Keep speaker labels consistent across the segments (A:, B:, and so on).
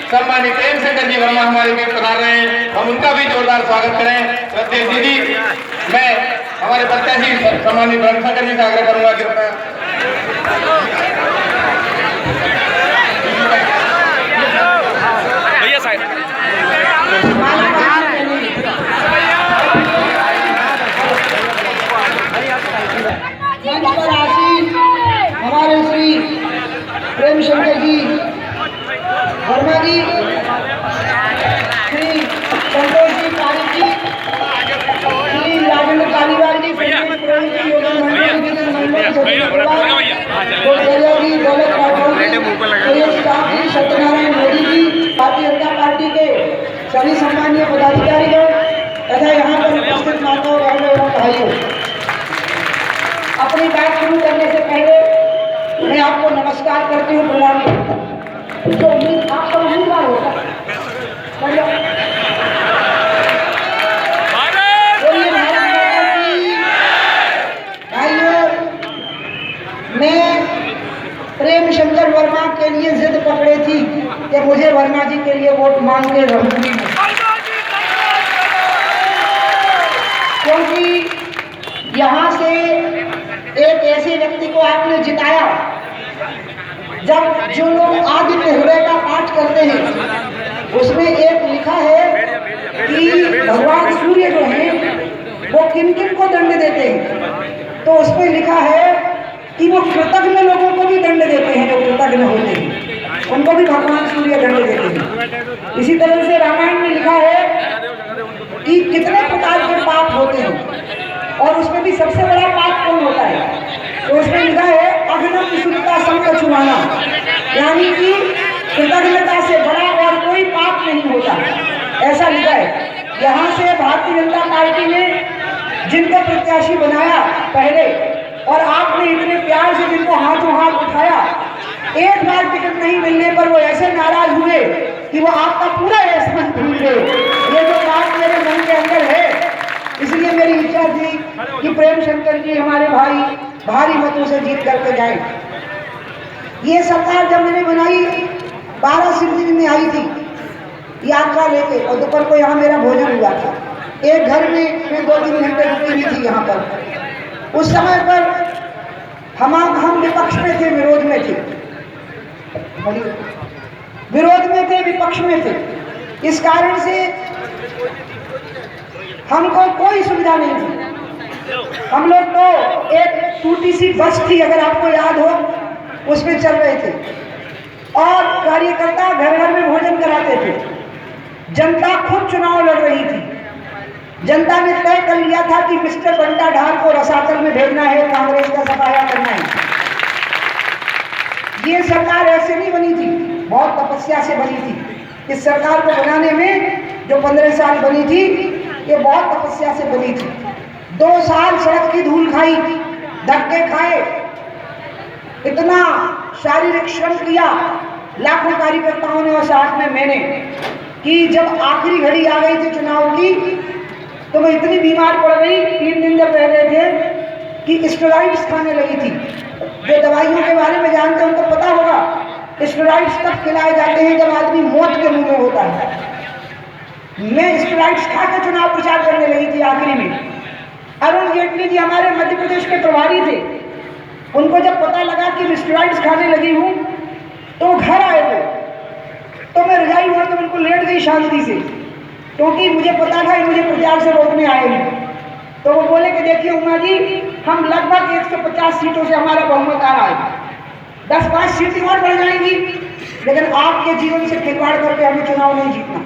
A: सम्मानित प्रेम शंकर जी वर्मा हमारे बीच पधार रहे हैं, हम उनका भी जोरदार स्वागत करें। श्रद्धेय दीदी, मैं हमारे प्रत्याशी सम्मानित प्रेम शंकर जी से आग्रह करूंगा कृपया। भैया साहब
B: हमारे श्री प्रेम शंकर जी वर्मा जी, श्री संतोष जी पारिक जी, श्री राजेंद्र कालीवाल जी, सत्यनारायण मोदी जी, भारतीय जनता पार्टी के सभी सम्मानीय पदाधिकारीगण तथा यहाँ पर उपस्थित माताओं बहनों एवं भाइयों, अपनी बात शुरू करने से पहले मैं आपको नमस्कार करती हूँ, प्रणाम करती हूँ। तो आपका उम्मीदवार होगा भाइयों, मैं प्रेम शंकर वर्मा के लिए जिद पकड़े थी कि मुझे वर्मा जी के लिए वोट मांग के रहूंगी, क्योंकि यहाँ से एक ऐसे व्यक्ति को आपने जिताया, जब जो लोग आदित्य हृदय का पाठ करते हैं उसमें एक लिखा है कि भगवान सूर्य जो है वो किन किन को दंड देते हैं, तो उसमें लिखा है कि वो कृतज्ञ लोगों को भी दंड देते हैं, जो कृतज्ञ होते हैं उनको भी भगवान सूर्य दंड देते हैं। इसी तरह से रामायण में लिखा है कि कितने प्रकार के पाप होते हैं और उसमें भी सबसे बड़ा पाप कौन होता है, तो उसमें लिखा है अघनम सुनता संग छुआना, यानी कि कृतज्ञता से बड़ा और कोई पाप नहीं होता, ऐसा लिखा है। यहाँ से भारतीय जनता पार्टी ने जिनको प्रत्याशी बनाया पहले, और आपने इतने प्यार से जिनको हाथों हाथ उठाया, एक बार टिकट नहीं मिलने पर वो ऐसे नाराज हुए कि वो आपका पूरा एहसान भूल गए। ये जो बात मेरे मन के अंदर है, इसलिए मेरी इच्छा थी कि प्रेम शंकर जी हमारे भाई भारी मतों से जीत करके जाए। ये सरकार जब मैंने बनाई 12 सितंबर में आई थी यात्रा लेके, और दोपहर को यहाँ मेरा भोजन हुआ था। एक घर में मैं 2-3 घंटे रुकी हुई थी यहाँ पर। उस समय पर हम विपक्ष में थे, विरोध में थे, विपक्ष में थे। इस कारण से हमको कोई सुविधा नहीं थी। हम लोग तो एक टूटी सी बस थी, अगर आपको याद हो, उसमें चल रहे थे और कार्यकर्ता घर घर में भोजन कराते थे। जनता खुद चुनाव लड़ रही थी। जनता ने तय कर लिया था कि मिस्टर बंटा ढाल को रसातल में भेजना है, कांग्रेस का सफाया करना है। ये सरकार ऐसे नहीं बनी थी, बहुत तपस्या से बनी थी। इस सरकार को बनाने में जो 15 साल बनी थी, ये बहुत तपस्या से बनी थी। 2 साल सड़क की धूल खाई, धक्के खाए, इतना शारीरिक श्रम किया लाखों कार्यकर्ताओं ने और साथ में मैंने, कि जब आखिरी घड़ी आ गई थी चुनाव की, तो मैं इतनी बीमार पड़ गई, 3 दिन जब रह गए थे, कि स्टेरॉइड्स खाने लगी थी। जो दवाइयों के बारे में जानते हैं उनको पता होगा स्टेरॉइड्स तब खिलाए जाते हैं जब आदमी मौत के मुंह में होता है। मैं स्टेरॉइड्स खा के चुनाव प्रचार करने लगी थी आखिरी में। अरुण जेटली जी हमारे मध्य प्रदेश के प्रभारी थे, उनको जब पता लगा कि मैं स्टेरॉइड्स खाने लगी हूँ तो घर आए थे, तो मैं रजाई ओढ़ के बिल्कुल लेट गई शांति से, क्योंकि मुझे पता था कि मुझे प्रचार से रोकने आएंगे। तो वो बोले कि देखिए उमा जी, हम लगभग 150 सीटों से हमारा बहुमत आ रहा है, 10-5 सीटें और बढ़ जाएंगी, लेकिन आपके जीवन से खिलवाड़ करके हमें चुनाव नहीं जीतना।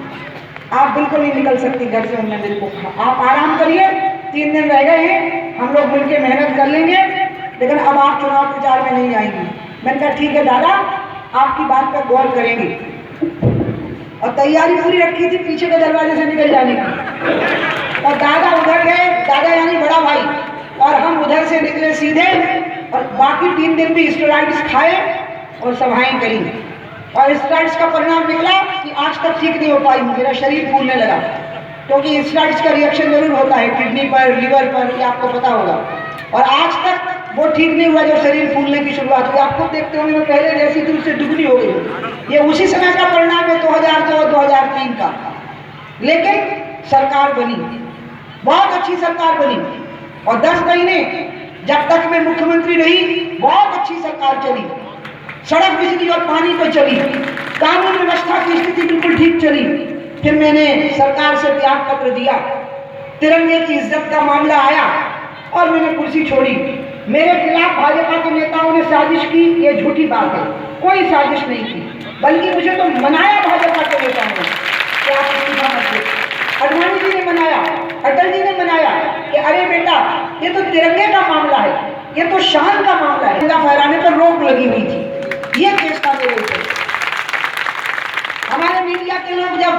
B: आप बिल्कुल नहीं निकल सकती घर से, हमने दिल को कहा आप आराम करिए, 3 दिन रह गए हैं, हम लोग मिलकर मेहनत कर लेंगे, लेकिन अब आप चुनाव प्रचार में नहीं आएंगी। मैंने कहा ठीक है दादा, आपकी बात पर गौर करेंगे। और तैयारी पूरी रखी थी पीछे के दरवाजे से निकल जाने की, और दादा उधर गए, दादा यानी बड़ा भाई, और हम उधर से निकले सीधे, और बाकी 3 दिन भी स्टेरॉइड्स खाए और सभाएं करी। और स्टेरॉइड्स का परिणाम निकला कि आज तक ठीक नहीं हो पाई, मेरा शरीर फूलने लगा, क्योंकि स्टेरॉइड्स का रिएक्शन जरूर होता है किडनी पर, लिवर पर, ये आपको पता होगा। और आज तक वो ठीक नहीं हुआ, जो शरीर फूलने की शुरुआत हुई। आप खुद देखते होंगे मैं पहले जैसी थी उससे दुगनी हो गई। ये उसी समय का परिणाम है 2000 लेकिन सरकार बनी, बहुत अच्छी सरकार बनी। और 10 महीने जब तक मैं मुख्यमंत्री रही, बहुत अच्छी सरकार चली। सड़क, बिजली और पानी पर चली, कानून व्यवस्था की स्थिति बिल्कुल ठीक चली। फिर मैंने सरकार से त्याग पत्र दिया, तिरंगे की इज्जत का मामला आया और मैंने कुर्सी छोड़ी। मेरे खिलाफ भाजपा के नेताओं ने साजिश की, ये झूठी बात है, कोई साजिश नहीं की, बल्कि मुझे तो मनाया भाजपा के नेताओं ने कि आप इस्तीफा मत दो। आडवाणी जी ने मनाया, अटल जी ने मनाया कि अरे बेटा, ये तो तिरंगे का मामला है, ये तो शान का मामला है। तिरंगा फहराने पर रोक लगी हुई थी, ये केस था मेरे ऊपर। हमारे मीडिया के लोग जब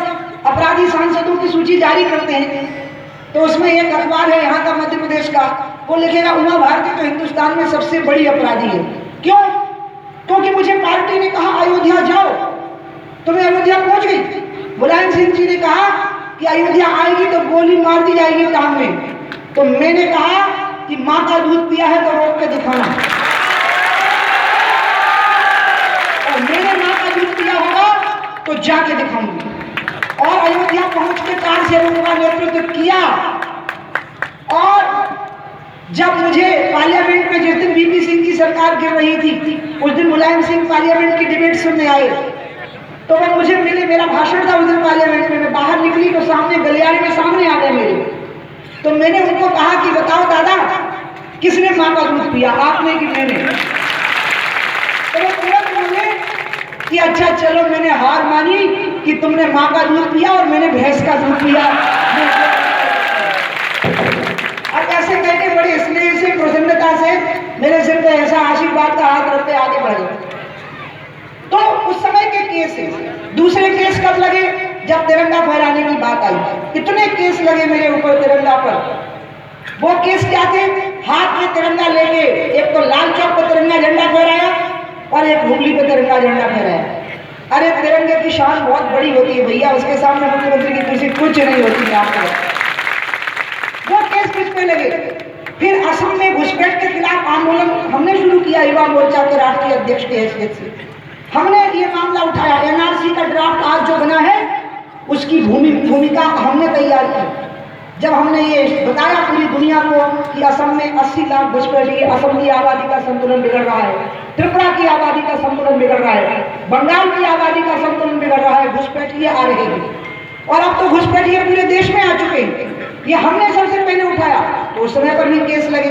B: अपराधी सांसदों की सूची जारी करते हैं तो उसमें एक अखबार है यहाँ का, मध्य प्रदेश का, वो लिखेगा उमा भारती तो हिंदुस्तान में सबसे बड़ी अपराधी है। क्यों? क्योंकि मुझे पार्टी ने कहा अयोध्या जाओ, तो मैं अयोध्या पहुंच गई। मुलायम सिंह जी ने कहा कि अयोध्या आएगी तो गोली मार दी जाएगी टांग में, तो मैंने कहा कि माँ का दूध पिया है तो रोक के दिखाना, और मैंने माँ का दूध पिया होगा तो जाके दिखाऊंगी। और अयोध्या पहुंच के कार सेवकों का नेतृत्व किया। और जब मुझे पार्लियामेंट में जिस दिन वीपी सिंह की सरकार गिर रही थी, उस दिन मुलायम सिंह पार्लियामेंट की डिबेट सुनने आए, तो वो मुझे मिले, मेरा भाषण था उस दिन पार्लियामेंट में। मैं बाहर निकली तो सामने गलियारे में सामने आ गए मेरे। तो मैंने उनको कहा कि बताओ दादा, किसने माँ का दूध पिया, आपने कि मैंने? तो वो तुरंत बोले कि अच्छा चलो, मैंने हार मानी कि तुमने माँ का दूध पिया और मैंने भैंस का दूध पिया। और ऐसे कहके बड़े स्नेह से, प्रसन्नता से मेरे सिर पे ऐसा आशीर्वाद का हाथ रखते आगे बढ़े। तो उस समय के केस है। दूसरे केस कब लगे? जब तिरंगा फहराने की बात आई। इतने केस लगे मेरे ऊपर तिरंगा पर। वो केस क्या थे? हाथ में तिरंगा लेके एक तो लाल चौक पर तिरंगा झंडा फहराया और एक हुगली पे तिरंगा झंडा फहराया। अरे तिरंगे की शान बहुत बड़ी होती है भैया, उसके सामने मुख्यमंत्री की कुर्सी कुछ नहीं होती है आपको। वो केस मुझ पे लगे। फिर असम में घुसपैठ के खिलाफ आंदोलन हमने शुरू किया, युवा मोर्चा के राष्ट्रीय अध्यक्ष की हैसियत से हमने ये मामला उठाया। एनआरसी का ड्राफ्ट आज जो बना है उसकी भूमिका हमने तैयार की। जब हमने ये बताया पूरी दुनिया को कि असम में 80 लाख घुसपैठी, असम की आबादी का संतुलन बिगड़ रहा है, त्रिपुरा की आबादी का संतुलन बिगड़ रहा है, बंगाल की आबादी का संतुलन बिगड़ रहा है, घुसपैठिए आ रहे हैं और अब तो घुसपैठिए पूरे देश में आ चुके हैं। ये हमने सबसे पहले उठाया, तो उस समय पर भी केस लगे।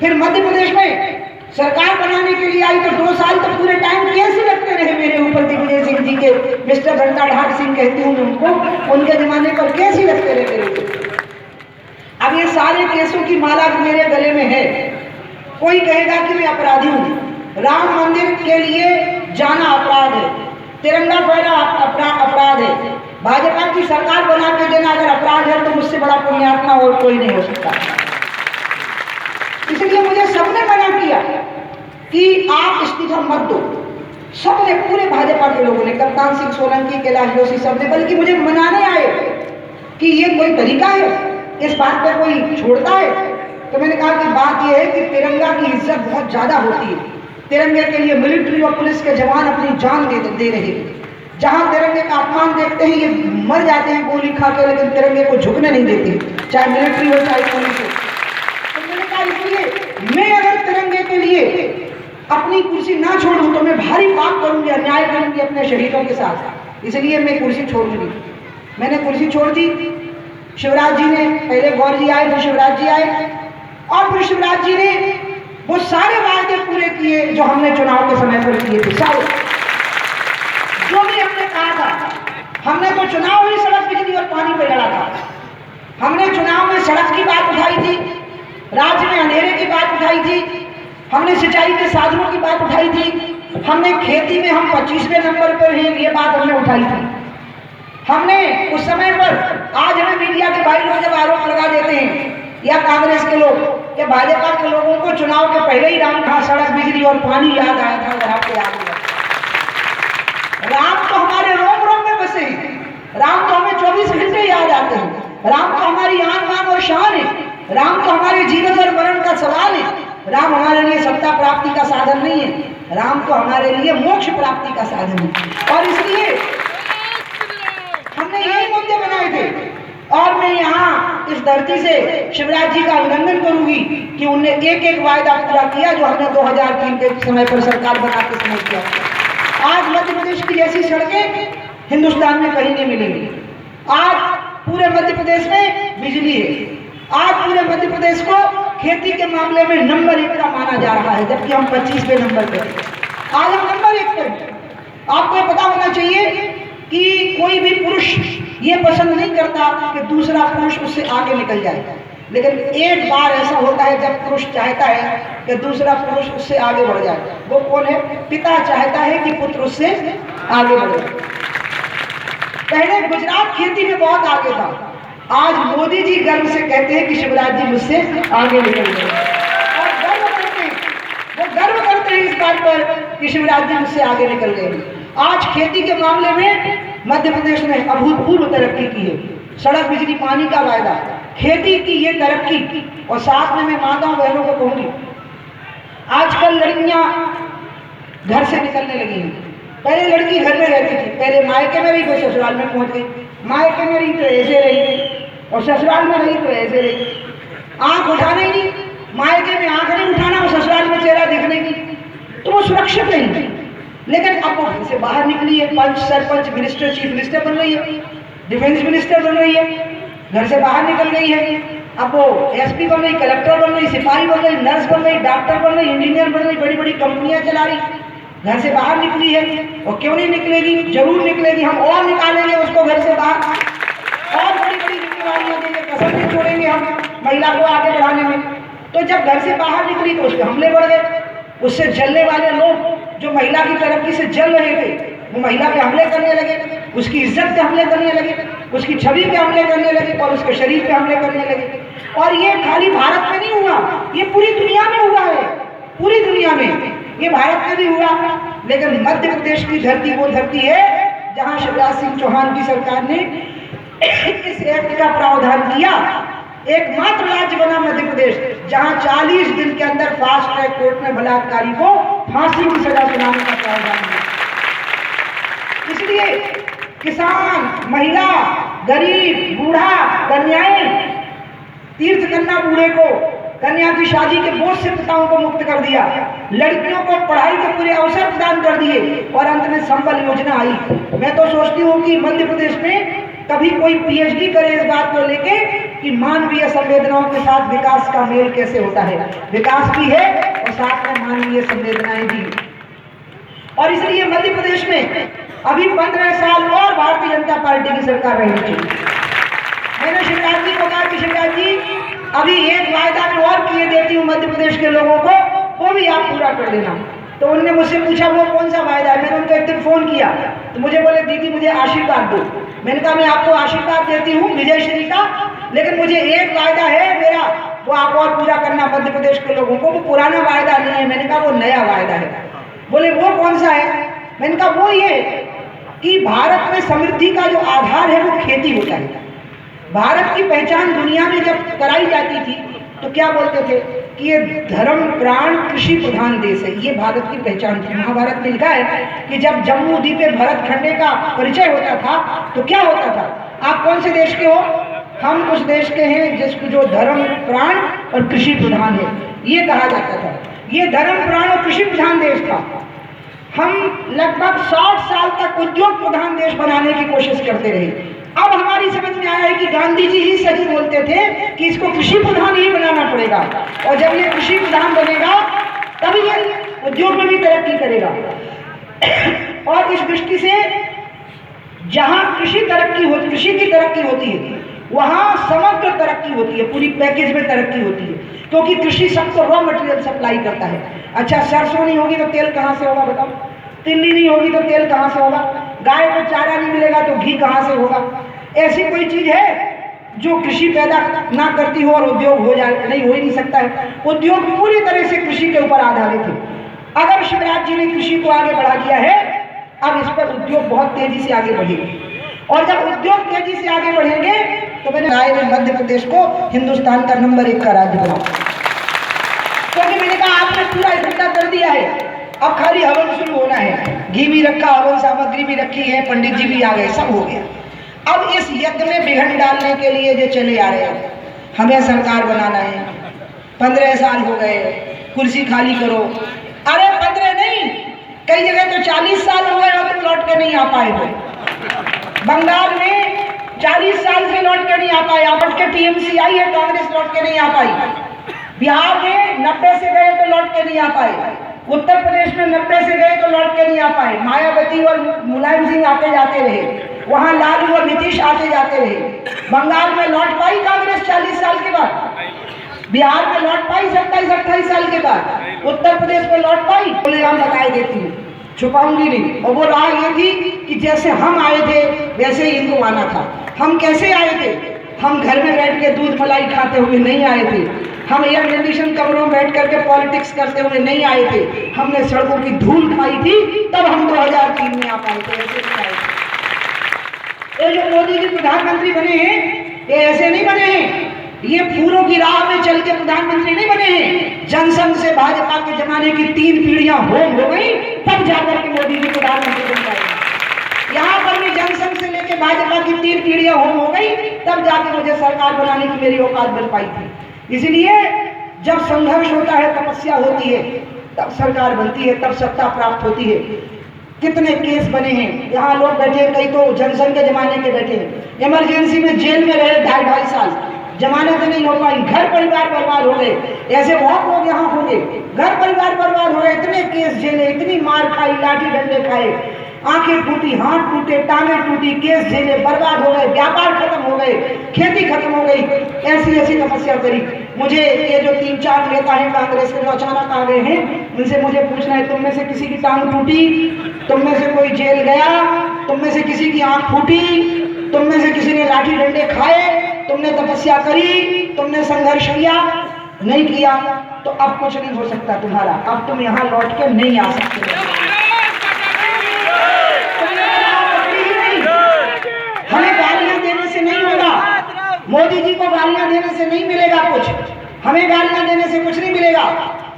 B: फिर मध्य प्रदेश में सरकार बनाने के लिए आई तो 2 साल तक पूरे टाइम केस ही लगते रहे मेरे ऊपर। दिग्विजय सिंह जी के, मिस्टर घंटा ढाक सिंह कहती हूँ उनको, उनके जमाने पर केस ही लगते रहे मेरे ऊपर। अब ये सारे केसों की माला मेरे गले में है। कोई कहेगा कि मैं अपराधी हूँ। राम मंदिर के लिए जाना अपराध है, तिरंगा फहराना अपराध है, भाजपा की सरकार बना के देना अगर अपराध है तो मुझसे बड़ा पुण्यात्मा और कोई नहीं हो सकता। इसलिए मुझे सबने मना किया कि आप इस्तीफा मत दो। सबने, पूरे भाजपा के लोगों ने, कप्तान सिंह सोलंकी, कैलाश जोशी, सबने, बल्कि मुझे मनाने आए कि ये कोई तरीका है, इस बात पर कोई छोड़ता है। तो मैंने कहा कि बात यह है कि तिरंगा की इज्जत बहुत ज्यादा होती है। तिरंगे के लिए मिलिट्री और पुलिस के जवान अपनी जान दे रहे हैं। जहां तिरंगे का अपमान देखते हैं ये मर जाते हैं गोली खा के, लेकिन तिरंगे को झुकने नहीं देते, चाहे मिलिट्री हो चाहे पुलिस हो। तो मैंने कहा इसलिए मैं अगर तिरंगे के लिए अपनी कुर्सी ना छोड़ूं तो मैं भारी पाप करूंगी, अन्याय करूंगी अपने शहीदों के साथ। इसलिए मैं कुर्सी छोड़ूंगी। मैंने कुर्सी छोड़ दी। शिवराज जी ने, पहले गौर जी आए, फिर शिवराज जी आए, और फिर शिवराज जी ने वो सारे वायदे पूरे किए जो हमने चुनाव के समय पर किए थे। सारे जो भी हमने कहा था, हमने तो चुनाव ही सड़क, बिजली और पानी पर लड़ा था। हमने चुनाव में सड़क की बात उठाई थी, राज्य में अंधेरे की बात उठाई थी, हमने सिंचाई के साधनों की बात उठाई थी, हमने खेती में हम 25वें नंबर पर हैं, ये बात हमने उठाई थी। हमने उस समय पर, आज हमें मीडिया के भाई लोग जब आरोप लगा देते हैं या कांग्रेस के लोग कि भाजपा के लोगों को चुनाव के पहले ही राम का सड़क, बिजली और पानी याद आया था, अगर आपको याद है। राम तो हमारे रोम रोम में बसे हैं, राम तो हमें 24 घंटे याद आते हैं, राम तो हमारी आन बान और शान है, राम तो हमारे जीवन और मरण का सवाल है। राम हमारे लिए सत्ता प्राप्ति का साधन नहीं है, राम तो हमारे लिए मोक्ष प्राप्ति का साधन है। और इसलिए हमने यही मुद्दे बनाए थे धरती से शिवराज जी का अभिनंदन करूंगी कि उनने एक एक वायदा पूरा किया जो हमने 2003 के समय पर सरकार बनाते समय किया। आज मध्य प्रदेश की जैसी सड़कें हिंदुस्तान में कहीं नहीं मिलेंगी। आज पूरे मध्य प्रदेश में बिजली है। आज पूरे मध्य प्रदेश को खेती के मामले में नंबर 1 का माना जा रहा है, जबकि हम 25वें नंबर पर हैं। आज हम नंबर 1 पर। आपको पता होना चाहिए कि कोई भी पुरुष ये पसंद नहीं करता कि दूसरा पुरुष उससे आगे निकल जाए, लेकिन एक बार ऐसा होता है जब पुरुष चाहता है कि दूसरा पुरुष उससे आगे बढ़ जाए। वो कौन है? पिता चाहता है कि पुत्र उससे आगे बढ़े। पहले गुजरात खेती में बहुत आगे था, आज मोदी जी गर्व से कहते हैं कि शिवराज जी मुझसे आगे निकल गए और वो गर्व करते हैं इस बात पर कि शिवराज जी मुझसे आगे निकल गए। आज खेती के मामले में मध्य प्रदेश ने अभूतपूर्व तरक्की की है। सड़क, बिजली, पानी का वायदा, खेती की ये तरक्की। और साथ में मैं माताओं बहनों को कहूंगी, आजकल लड़कियां घर से निकलने लगी हैं। पहले लड़की घर में रहती थी, पहले मायके में रही तो ससुराल में पहुंच गई, मायके में रही तो ऐसे रही और ससुराल में रही तो ऐसे रही। आंख उठाना ही नहीं, मायके में आंख नहीं उठाना और ससुराल में चेहरा दिखने की, तो वो सुरक्षित नहीं थी। लेकिन अब वो घर से बाहर निकली है, पंच, सरपंच, मिनिस्टर, चीफ मिनिस्टर बन रही है, डिफेंस मिनिस्टर बन रही है, घर से बाहर निकल गई है। अब वो एसपी बन रही, कलेक्टर बन रही, सिपाही बन रही, नर्स बन रही, डॉक्टर बन रही, इंजीनियर बन रही, बड़ी बड़ी कंपनियां चला रही, घर से बाहर निकली है। और क्यों नहीं निकलेगी? जरूर निकलेगी। हम और निकालेंगे उसको घर से बाहर और बड़ी बड़ी जिम्मेदारियां देंगे, कसम नहीं छोड़ेंगे हम महिला को आगे बढ़ाने में। तो जब घर से बाहर निकली तो उसके हमले बढ़ गए। उससे जलने वाले लोग जो महिला की तरक्की से जल रहे थे, वो महिला पे हमले करने लगे, उसकी इज्जत पे हमले करने लगे, उसकी छवि पे हमले करने लगे और उसके शरीर पे हमले करने लगे। और ये खाली भारत में नहीं हुआ, ये पूरी दुनिया में हुआ है, पूरी दुनिया में। ये भारत में भी हुआ, लेकिन मध्य प्रदेश की धरती वो धरती है जहां शिवराज सिंह चौहान की सरकार ने इस एक्ट का प्रावधान किया। एकमात्र राज्य बना मध्य प्रदेश जहां 40 दिन के अंदर फास्ट ट्रैक कोर्ट में बलात्कारी को फांसी की सजा सुनाने का प्रावधान किया। इसलिए किसान, महिला, गरीब, बूढ़ा, कन्याएं, तीर्थ कन्या बूढ़े को कन्या की शादी के बोझ से पिताओं को मुक्त कर दिया, लड़कियों को पढ़ाई के पूरे अवसर प्रदान कर दिए और अंत में संबल योजना आई। मैं तो सोचती हूँ कि मध्य प्रदेश में कभी कोई पीएचडी करे इस बात को लेके कि मानवीय संवेदनाओं के साथ विकास का मेल कैसे होता है। विकास भी है और साथ में मानवीय संवेदनाएं भी। और इसलिए मध्य प्रदेश में अभी 15 साल और भारतीय जनता पार्टी की सरकार रहनी चाहिए। मैंने शिवराज जी को कहा कि शिवराज जी अभी एक वायदा में और किए देती हूँ मध्य प्रदेश के लोगों को, वो भी आप पूरा कर देना। तो उन्होंने मुझसे पूछा वो कौन सा वायदा है। मैंने उनको एक दिन फोन किया तो मुझे बोले दीदी मुझे आशीर्वाद दो। मैंने कहा मैं आपको आशीर्वाद देती हूँ विजय श्री का, लेकिन मुझे एक वायदा है मेरा, वो आप और पूरा करना मध्य प्रदेश के लोगों को। वो पुराना वायदा नहीं है। मैंने कहा वो नया वायदा है। बोले वो कौन सा है? मैंने कहा वो ये कि भारत में समृद्धि का जो आधार है वो खेती होता है। भारत की पहचान दुनिया में जब कराई जाती थी तो क्या बोलते थे कि ये धर्म प्राण कृषि प्रधान देश है, ये भारत की पहचान थी। महाभारत में लिखा है कि जब जम्मू द्वीप पे भरत खंडे का परिचय होता था तो क्या होता था, आप कौन से देश के हो? हम उस देश के हैं जिसको जो धर्म प्राण और कृषि प्रधान है, ये कहा जाता था। ये धर्म प्राण और कृषि प्रधान देश था। हम लगभग 60 साल तक उद्योग प्रधान देश बनाने की कोशिश करते रहे। अब हमारी समझ में आया है कि गांधी जी ही सही बोलते थे कि इसको कृषि प्रधान ही बनाना पड़ेगा, और जब ये कृषि प्रधान बनेगा तभी ये उद्योग में भी तरक्की करेगा। और इस दृष्टि से जहां कृषि की तरक्की होती है वहां समग्र तरक्की होती है, पूरी पैकेज में तरक्की होती है, क्योंकि कृषि सबको रॉ मटेरियल सप्लाई करता है। अच्छा, सरसों नहीं होगी तो तेल कहां से होगा बताओ? तिल्ली नहीं होगी तो तेल कहां से होगा? गाय को चारा नहीं मिलेगा तो घी कहां से होगा? ऐसी कोई चीज है जो कृषि पैदा ना करती हो और उद्योग हो जाए? नहीं, हो ही नहीं सकता है। उद्योग पूरी तरह से कृषि के ऊपर आधारित है। अगर शिवराज जी ने कृषि को आगे बढ़ा दिया है, अब इस पर उद्योग बहुत तेजी से आगे बढ़ेगा, और जब उद्योग तेजी से आगे बढ़ेंगे तो मैंने राय में मध्य प्रदेश को हिंदुस्तान का नंबर 1 का राज्य बनाओ। क्योंकि मैंने कहा आपने पूरा इकट्ठा कर दिया है, अब खाली हवन शुरू होना है। घी भी रखा, हवन सामग्री भी रखी है, पंडित जी भी आ गए, सब हो गया। अब इस यज्ञ में विघ्न डालने के लिए जो चले आ रहे हैं, हमें सरकार बनाना है, 15 साल हो गए, कुर्सी खाली करो। अरे 15 नहीं, कई जगह तो 40 साल हो गए और तुम लौट के नहीं आ पाए हो। बंगाल में 40 साल से लौट के नहीं आ पाए, आप के टीएमसी आई है, कांग्रेस लौट के नहीं आ पाई। बिहार में 90 से गए तो लौट के नहीं आ पाए, उत्तर प्रदेश में 90 से गए तो लौट के नहीं आ पाए। मायावती और मुलायम सिंह आते जाते रहे, वहां लालू और नीतीश आते जाते रहे। बंगाल में लौट पाई कांग्रेस 40 साल के बाद, बिहार में लौट पाई 27-28 साल के बाद, उत्तर प्रदेश में लौट पाई। बोले हम बताए देती हूँ, छुपाऊंगी नहीं। और वो राह ये थी कि जैसे हम आए थे वैसे ही इनको आना था। हम कैसे आए थे? हम घर में बैठ के दूध मलाई खाते हुए नहीं आए थे, हम एयर कंडीशन कमरों में बैठ करके पॉलिटिक्स करते हुए नहीं आए थे। हमने सड़कों की धूल खाई थी, तब हम 2003 में आ पाए थे, ऐसे नहीं आए थे। ये जो मोदी जी प्रधानमंत्री बने हैं, ये ऐसे नहीं बने हैं, ये फूलों की राह में चल के प्रधानमंत्री नहीं बने हैं। जनसंघ से भाजपा के जमाने की 3 पीढ़ियां हो गई, तब जाकर के मोदी जी प्रधानमंत्री बन पाए। यहाँ पर भी जनसंघ से लेकर भाजपा की 3 पीढ़ियां हो गई, तब जाके मुझे सरकार बनाने की मेरी औकात बन पाई थी। इसलिए जब संघर्ष होता है, तपस्या होती है, तब सरकार बनती है, तब सत्ता प्राप्त होती है। कितने केस बने हैं, यहाँ लोग बैठे हैं, कई तो जनसंघ के जमाने के बैठे हैं, इमरजेंसी में जेल में रहे 2.5 साल, जमानत नहीं हो पाई, घर परिवार बर्बाद हो गए। ऐसे बहुत लोग यहाँ होंगे, घर परिवार बर्बाद हो गए, इतने केस झेले, इतनी मार खाई, लाठी डंडे खाए, आंखें टूटी, हाथ टूटे, टांगें टूटी, केस झेले, बर्बाद हो गए, व्यापार खत्म हो गए, खेती खत्म हो गई। ऐसी ऐसी तपस्या करी। मुझे ये जो 3-4 नेता हैं कांग्रेस के जो अचानक आ गए हैं, उनसे मुझे पूछना है, तुम में से किसी की टांग टूटी? तुम में से कोई जेल गया? तुम में से किसी की आंख फूटी? तुम में से किसी ने लाठी डंडे खाए? तुमने तपस्या करी? तुमने संघर्ष किया? नहीं किया तो अब कुछ नहीं हो सकता तुम्हारा, अब तुम यहाँ लौट के नहीं आ सकते। हमें गालियां देने से नहीं होगा, मोदी जी को गालियां देने से नहीं मिलेगा कुछ, हमें गालियां देने से कुछ नहीं मिलेगा।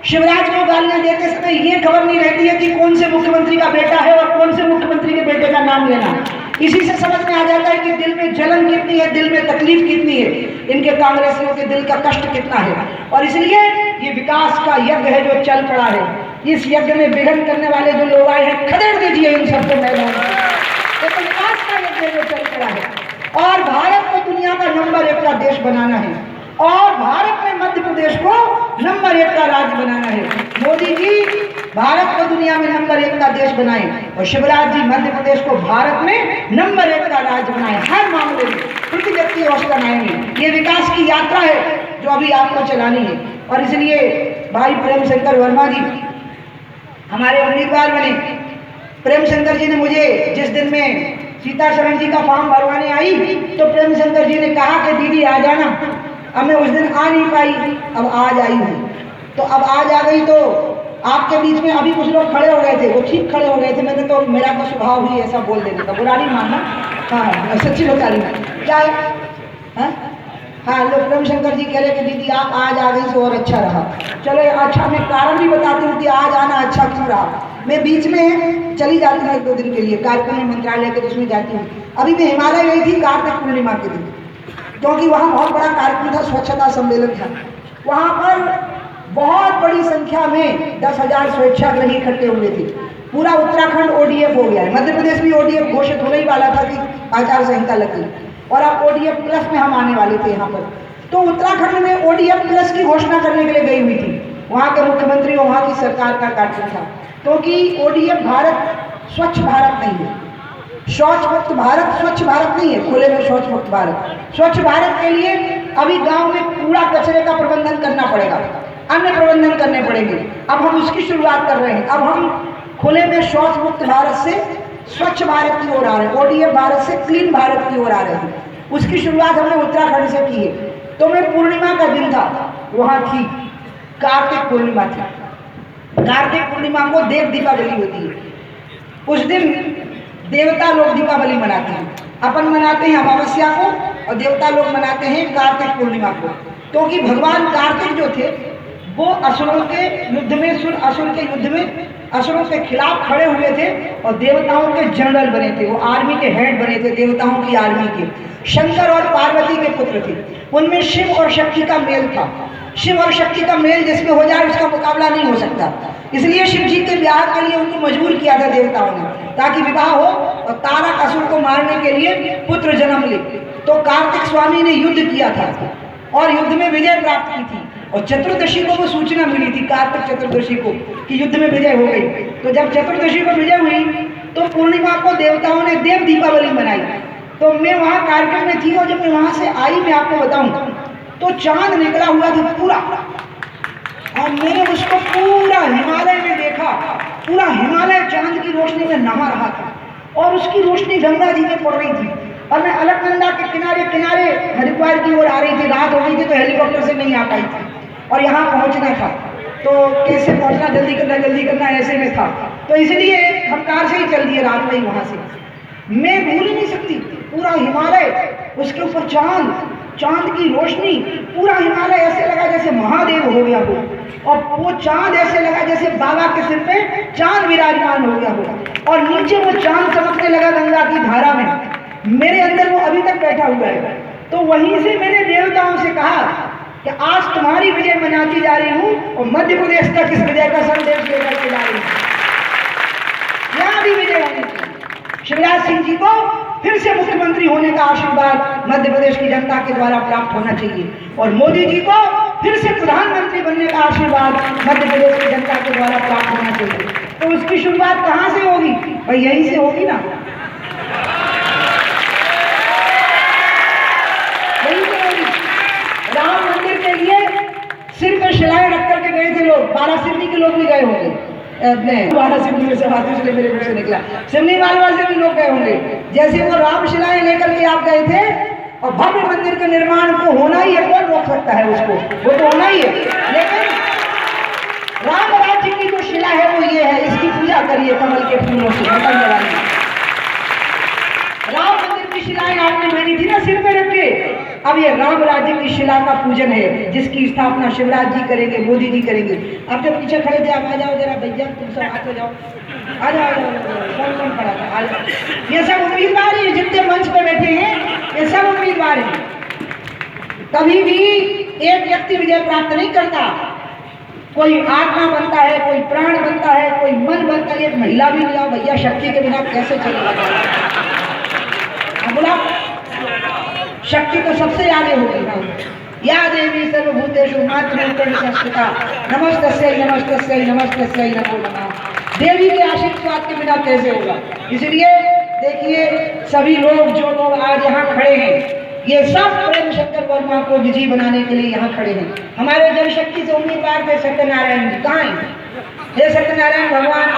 B: शिवराज को गालियां देते समय ये खबर नहीं रहती है कि कौन से मुख्यमंत्री का बेटा है और कौन से मुख्यमंत्री के बेटे का नाम लेना। इसी से समझ में आ जाता है कि दिल में जलन कितनी है, दिल में तकलीफ कितनी है, इनके कांग्रेसियों के दिल का कष्ट कितना है। और इसलिए ये विकास का यज्ञ है जो चल पड़ा है, इस यज्ञ में विघ्न करने वाले जो लोग आए हैं, खदेड़ दीजिए इन सबको मैदान में। तो विकास का यज्ञ जो चल पड़ा है, और भारत को दुनिया का नंबर 1 का देश बनाना है, और भारत में मध्य प्रदेश को नंबर 1 का राज्य बनाना है। मोदी जी भारत को दुनिया में नंबर 1 का देश बनाए और शिवराज जी मध्य प्रदेश को भारत में नंबर 1 का राज्य बनाए। हर मामले में प्रति व्यक्ति औसतन आएंगे। ये विकास की यात्रा है जो अभी आपको चलानी है। और इसलिए भाई प्रेम शंकर वर्मा जी हमारे उम्मीदवार बने। प्रेम शंकर जी ने मुझे जिस दिन में सीताशरण जी का फॉर्म भरवाने आई तो प्रेम शंकर जी ने कहा कि दीदी आ जाना। अब मैं उस दिन आ नहीं पाई, अब आज आई हूँ। तो अब आज आ गई तो आपके बीच में अभी कुछ लोग खड़े हो गए थे, वो ठीक खड़े हो गए थे। मैंने तो मेरा तो स्वभाव ही ऐसा बोल देने का, बुरा नहीं मानना। हाँ सच्ची बता रही मैं, क्या है? हाँ लोग प्रेम शंकर जी कह रहे कि दीदी आप आज आ गई तो और अच्छा रहा। चलो अच्छा, मैं कारण भी बताती हूँ कि आज आना अच्छा क्यों रहा। मैं बीच में चली जाती हूँ 1-2 दिन के लिए, कार्यक्रम में मंत्रालय के उसमें जाती हूँ। अभी मैं हिमालय गई थी कार्तिक पूर्णिमा के दिन, क्योंकि वहाँ बहुत बड़ा कार्यक्रम था, स्वच्छता सम्मेलन था। वहाँ पर बहुत बड़ी संख्या में 10,000 स्वेच्छाग्रही इकट्ठे हुए थे। पूरा उत्तराखंड ODF हो गया है, मध्य प्रदेश भी ODF घोषित होने ही वाला था कि आचार संहिता लग गई, और अब ODF प्लस में हम आने वाले थे यहाँ पर। तो उत्तराखंड में ODF प्लस की घोषणा करने के लिए गई हुई थी वहाँ के मुख्यमंत्री और वहाँ की सरकार का कार्यक्रम था, क्योंकि ODF भारत स्वच्छ भारत नहीं है, शौच मुक्त भारत स्वच्छ भारत नहीं है, खुले में शौच मुक्त भारत। स्वच्छ भारत के लिए अभी गांव में कूड़ा कचरे का प्रबंधन करना पड़ेगा, अन्य प्रबंधन करने पड़ेंगे। अब हम उसकी शुरुआत कर रहे हैं। अब हम खुले में शौच मुक्त भारत से स्वच्छ भारत की ओर आ रहे हैं, ODF भारत से क्लीन भारत की ओर आ रहे हैं। उसकी शुरुआत हमने उत्तराखंड से की है। तो मैं पूर्णिमा का दिन था, वहाँ थी, कार्तिक पूर्णिमा थी। कार्तिक पूर्णिमा को देव दीपावली होती है। उस दिन देवता लोग दीपावली मनाते हैं, अपन मनाते हैं अमावस्या को और देवता लोग मनाते हैं कार्तिक पूर्णिमा को। क्योंकि भगवान कार्तिक जो थे वो असुरों के युद्ध में, असुर के युद्ध में असुरों के खिलाफ खड़े हुए थे और देवताओं के जनरल बने थे, वो आर्मी के हेड बने थे, देवताओं की आर्मी के। शंकर और पार्वती के पुत्र थे, उनमें शिव और शक्ति का मेल था। शिव और शक्ति का मेल जिसमें हो जाए उसका मुकाबला नहीं हो सकता, इसलिए शिव जी के ब्याह के लिए उनको मजबूर किया था देवताओं ने, ताकि विवाह हो और तारक असुर को मारने के लिए पुत्र जन्म ले। तो कार्तिक स्वामी ने युद्ध किया था और युद्ध में विजय प्राप्त की थी, और चतुर्दशी को वो सूचना मिली थी, कार्तिक चतुर्दशी को, कि युद्ध में विजय हो गई। तो जब चतुर्दशी को विजय हुई तो पूर्णिमा को देवताओं ने देव दीपावली मनाई। तो मैं वहाँ कार्यक्रम में थी, और जब मैं वहाँ से आई, मैं आपको बताऊं, तो चांद निकला हुआ था पूरा, और मैंने उसको पूरा हिमालय में देखा। पूरा हिमालय चांद की रोशनी में नहा रहा था, और उसकी रोशनी गंगा जी में पड़ रही थी, और मैं अलकनंदा के किनारे किनारे हरिद्वार की ओर आ रही थी। रात हो गई थी तो हेलीकॉप्टर से नहीं आ पाई थी, और यहाँ पहुँचना था, तो कैसे पहुँचना, जल्दी करना ऐसे में था, तो इसलिए हम कार से ही चल दिए रात में ही वहाँ से। मैं भूल ही नहीं सकती पूरा हिमालय, उसके ऊपर चांद की रोशनी, पूरा हिमालय ऐसे लगा जैसे महादेव हो गया हो, और वो चांद ऐसे लगा जैसे बाबा के सिर पे चांद विराजमान हो गया हो, और नीचे वो चांद चमकने लगा गंगा की धारा में। मेरे अंदर वो अभी तक बैठा हुआ है। तो वहीं से मैंने देवताओं से कहा कि आज तुम्हारी विजय मनाती जा रही हूँ, और मध्य प्रदेश तक इस विजय का संदेश लेकर के जा रही हूँ। यहाँ भी विजय होनी चाहिए। शिवराज सिंह जी को फिर से मुख्यमंत्री होने का आशीर्वाद मध्य प्रदेश की जनता के द्वारा प्राप्त होना चाहिए, और मोदी जी को फिर से प्रधानमंत्री बनने का आशीर्वाद मध्य प्रदेश की जनता के द्वारा प्राप्त होना चाहिए। तो उसकी शुरुआत कहाँ से होगी भाई? यहीं से होगी ना, यहीं से होगी। राम मंदिर के लिए सिर पे शिलाएं रख करके गए थे लोग, 12 सिवनी के लोग भी गए होंगे, 12 सिवनी में से बात इसलिए मेरे मुंह से निकला, सिवनी मालवा से भी लोग गए होंगे। जैसे वो राम शिलाएं लेकर के आप गए थे, और भव्य मंदिर के निर्माण को होना ही है, कौन रोक सकता है उसको, वो तो होना ही है। लेकिन राम राज्य की जो शिला है वो ये है, इसकी पूजा करिए कमल के फूलों से। राम मंदिर की शिलाएं आपने मानी थी ना सिर पे रख के, अब ये राम राज्य की शिला का पूजन है, जिसकी स्थापना शिवराज जी करेंगे, मोदी जी करेंगे। आप जो पीछे खड़े थे, आप आ जाओ जरा भैया, तुम सब आते जाओ, आ जाओ कौन खड़ा था, आ जाओ। ये सब उम्मीदवार हैं, जितने मंच पे बैठे हैं ये सब उम्मीदवार हैं। कभी भी एक व्यक्ति विजय प्राप्त नहीं करता, कोई आत्मा बनता है, कोई प्राण बनता है, कोई मन बनता है। एक महिला भी लिया भैया, शक्ति के बिना कैसे चलेगा? बोला शक्ति तो सबसे आगे होगी ना। या देवी सर्वभूतेषु मातृरूपेण संस्थिता नमस्तस्यै नमस्तस्यै नमस्तस्यै नमो नमः। देवी के आशीर्वाद के बिना कैसे होगा? इसलिए देखिए, सभी लोग जो लोग आज यहाँ खड़े हैं, ये सब प्रेम शंकर वर्मा को विजयी बनाने के लिए यहाँ खड़े हैं। हमारे जनशक्ति से उम्मीदवार थे सत्यनारायण जी, कहाँ हैं? हे सत्यनारायण भगवान,